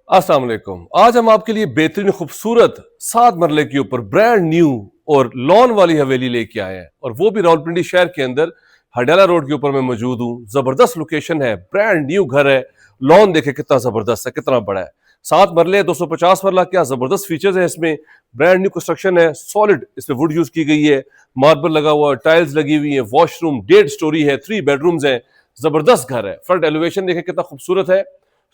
अस्सलाम वालेकुम। आज हम आपके लिए बेहतरीन खूबसूरत 7 मरले के ऊपर ब्रांड न्यू और लॉन वाली हवेली लेके आए हैं, और वो भी रावलपिंडी शहर के अंदर हडाला रोड के ऊपर मैं मौजूद हूँ। जबरदस्त लोकेशन है, ब्रांड न्यू घर है। लॉन देखे कितना जबरदस्त है, कितना बड़ा है। 7 मरले 250 वाला, क्या जबरदस्त फीचर्स है इसमें। ब्रांड न्यू कंस्ट्रक्शन है, सॉलिड इसमें वुड यूज की गई है, मार्बल लगा हुआ है, टाइल्स लगी हुई है, वॉशरूम 1.5 स्टोरी है, 3 बेडरूम्स हैं। जबरदस्त घर है। फ्रंट एलिवेशन देखे कितना खूबसूरत है,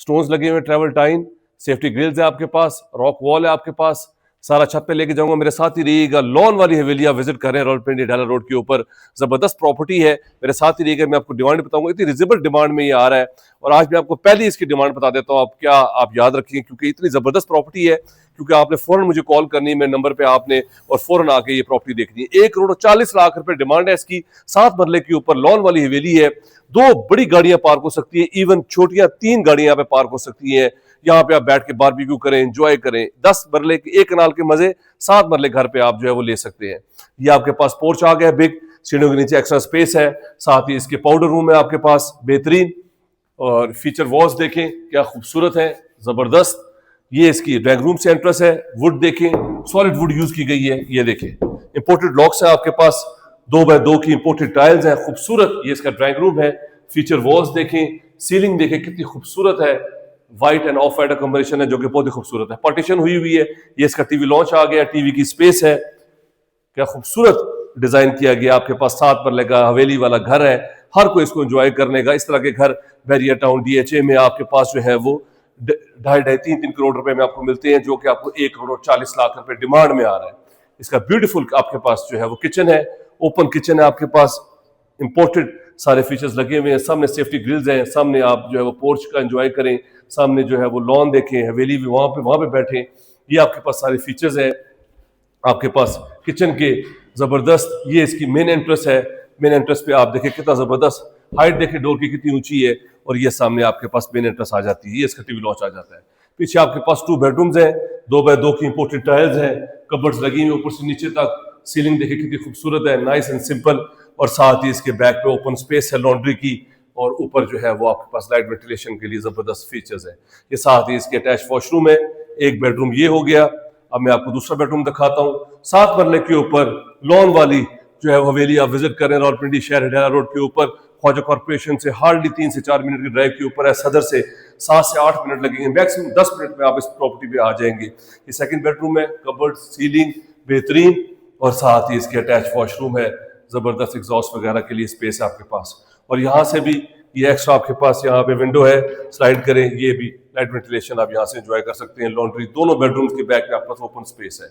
स्टोन्स लगे हुए, ट्रेवल टाइन, सेफ्टी ग्रिल्स है आपके पास, रॉक वॉल है आपके पास। सारा छत पे लेके जाऊंगा, मेरे साथ ही रहिएगा। लॉन वाली हवेली आप विजिट कर रहे हैं रावलपिंडी ढाला रोड के ऊपर। जबरदस्त प्रॉपर्टी है, मेरे साथ ही रहिएगा। मैं आपको डिमांड बताऊंगा, इतनी रिजनेबल डिमांड में ये आ रहा है। और आज मैं आपको पहले इसकी डिमांड बता देता हूँ, आप क्या आप याद रखिए, क्योंकि इतनी जबरदस्त प्रॉपर्टी है। क्योंकि आपने फौरन मुझे कॉल करनी है मेरे नंबर पे आपने, और फौरन आके ये प्रॉपर्टी देखनी है। 1 करोड़ 40 लाख रुपए डिमांड है इसकी। 7 मरले के ऊपर लॉन वाली हवेली है। 2 बड़ी गाड़ियां पार्क हो सकती है, इवन छोटियां 3 गाड़ियां यहाँ पे पार्क हो सकती हैं। यहाँ पे आप बैठ के बारबेक्यू करें, एंजॉय करें। 10 मरले के 1 कनाल के मजे 7 मरले घर पे आप जो है वो ले सकते हैं। ये आपके पास पोर्च आ गया बिग, सीढ़ियों के नीचे एक्स्ट्रा स्पेस है। साथ ही इसके पाउडर रूम है आपके पास बेहतरीन, और फीचर वॉल्स देखें क्या खूबसूरत है, जबरदस्त। ये इसकी ड्राइंग रूम से एंट्रेंस है। वुड देखें, सॉलिड वुड यूज की गई है। ये देखें, इंपोर्टेड लॉक्स है आपके पास, 2x2 की इंपोर्टेड टाइल्स है, खूबसूरत। ये इसका ड्राइंग रूम है। फीचर वॉल्स देखें, सीलिंग देखें कितनी खूबसूरत है। White end of white combination है जो कि बहुत ही खूबसूरत है। पार्टीशन हुई हुई है। ये इसका टीवी लॉन्च आ गया, टीवी की स्पेस है। क्या खूबसूरत डिजाइन किया गया। आपके पास 7 मरले का हवेली वाला घर है। हर कोई इसको एंजॉय करने का। इस तरह के घर बैरियर टाउन डीएचए में आपके पास जो है वो 2.5-3 करोड़ रुपए में आपको मिलते हैं, जो कि आपको 1 करोड़ 40 लाख रुपए डिमांड में आ रहा है। इसका ब्यूटीफुल आपके पास जो है वो किचन है, ओपन किचन है आपके पास, इंपोर्टेड सारे फीचर्स लगे हुए हैं। सामने सेफ्टी ग्रिल्स हैं, सामने आप जो है वो पोर्च का एंजॉय करें, सामने जो है वो लॉन देखें, हवेली भी वहां पे बैठे। ये आपके पास सारे फीचर्स हैं आपके पास किचन के। जबरदस्त ये इसकी मेन एंट्रेंस है। मेन एंट्रेंस पे आप देखें कितना जबरदस्त हाइट, देखें डोर की कितनी ऊंची है। और ये सामने आपके पास मेन एंट्रेंस आ जाती है, ये इसका टीवी लॉन्च आ जाता है। पीछे आपके पास 2 बेडरूम्स हैं, 2x2 की इंपोर्टेड टाइल्स हैं, कबर्ड्स लगी हुई ऊपर से नीचे तक। सीलिंग देखें कितनी खूबसूरत है, नाइस एंड सिंपल। और साथ ही इसके बैक पे ओपन स्पेस है लॉन्ड्री की, और ऊपर जो है वो आपके पास लाइट वेंटिलेशन के लिए जबरदस्त फीचर्स है। ये साथ ही इसके अटैच वॉशरूम है। 1 बेडरूम ये हो गया। अब मैं आपको दूसरा बेडरूम दिखाता हूँ। 7 मरले के ऊपर लॉन वाली जो है हवेली आप विजिट करें रावलपिंडी शहर हडाला रोड के ऊपर। ख्वाजा कॉर्पोरेशन से हार्डली 3 से 4 मिनट की ड्राइव के ऊपर है। सदर से 7 से 8 मिनट लगेंगे, मैक्सिमम 10 मिनट में आप इस प्रॉपर्टी पे आ जाएंगे। ये सेकंड बेडरूम है, कबर्ड, सीलिंग बेहतरीन, और साथ ही इसके अटैच वॉशरूम है। जबरदस्त एग्जॉस्ट वगैरह के लिए स्पेस है आपके पास। और यहाँ से भी ये एक्स्ट्रा आपके पास यहाँ पे विंडो है, स्लाइड करें, ये भी लाइट वेंटिलेशन आप यहाँ से एंजॉय कर सकते हैं। लॉन्ड्री दोनों बेडरूम्स के बैक में आपके पास ओपन स्पेस है।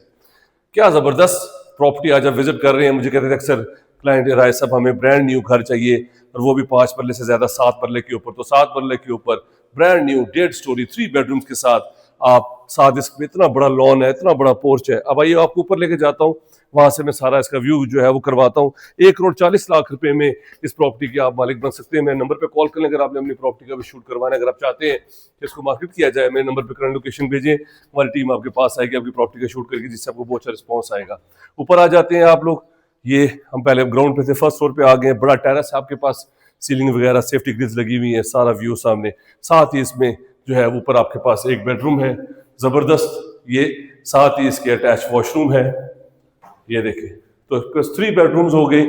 क्या जबरदस्त प्रॉपर्टी आज आप विजिट कर रहे हैं। मुझे कहते थे अक्सर क्लाइंट, राय साहब हमें ब्रांड न्यू घर चाहिए, और वो भी 5 मरले से ज्यादा 7 मरले के ऊपर। तो 7 मरले के ऊपर ब्रांड न्यू 1.5 स्टोरी 3 बेडरूम्स के साथ आप, साथ इसमें इतना बड़ा लॉन है, इतना बड़ा पोर्च है। अब आइए आपको ऊपर लेके जाता हूँ, वहां से मैं सारा इसका व्यू जो है वो करवाता हूँ। 1 करोड़ 40 लाख रुपए में इस प्रॉपर्टी के आप मालिक बन सकते हैं। मेरे नंबर पे कॉल करें अगर आपने अपनी प्रॉपर्टी का भी शूट करवाना है। अगर आप चाहते हैं कि इसको मार्केट किया जाए, मेरे नंबर पे करंट लोकेशन भेजें, हमारी टीम आपके पास आएगी, आपकी प्रॉपर्टी का शूट करेगी, जिससे आपको बहुत अच्छा रिस्पॉन्स आएगा। ऊपर आ जाते हैं आप लोग। ये हम पहले ग्राउंड पे थे, फर्स्ट फ्लोर पे आ गए। बड़ा टेरेस है आपके पास, सीलिंग वगैरह, सेफ्टी ग्रिल्स लगी हुई है, सारा व्यू सामने। साथ ही इसमें जो है ऊपर आपके पास 1 बेडरूम है, जबरदस्त। ये साथ ही इसके अटैच वॉशरूम है, ये देखें। तो 3 बेडरूम्स हो गए,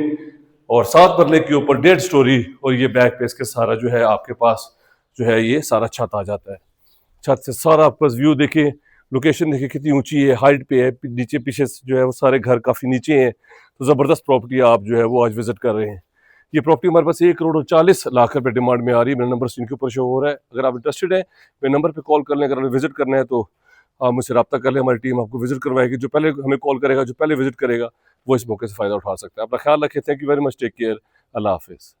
और 7 मरले के ऊपर 1.5 स्टोरी, और ये बैक पे इसके सारा जो है आपके पास जो है ये सारा छत आ जाता है। छत से सारा आपके पास व्यू देखें, लोकेशन देखें कितनी ऊंची है, हाइट पे है, नीचे पीछे जो है वो सारे घर काफी नीचे हैं। तो जबरदस्त प्रॉपर्टी आप जो है वो आज विजिट कर रहे हैं। ये प्रॉपर्टी हमारे पास 1 करोड़ 40 लाख रुपए डिमांड में आ रही है। मेरा नंबर स्क्रीन के ऊपर शो हो रहा है। अगर आप इंटरेस्टेड है, मेरे नंबर पे कॉल कर लें। अगर हमें विजिट करना है तो आप मुझसे रब्ता कर लें, हमारी टीम आपको विजिट करवाएगी। जो पहले हमें कॉल करेगा, जो पहले विजिट करेगा, वो इस मौके से फायदा उठा सकता है। अपना ख्याल रखें। Thank you very much, take care, अल्लाह हाफिज़।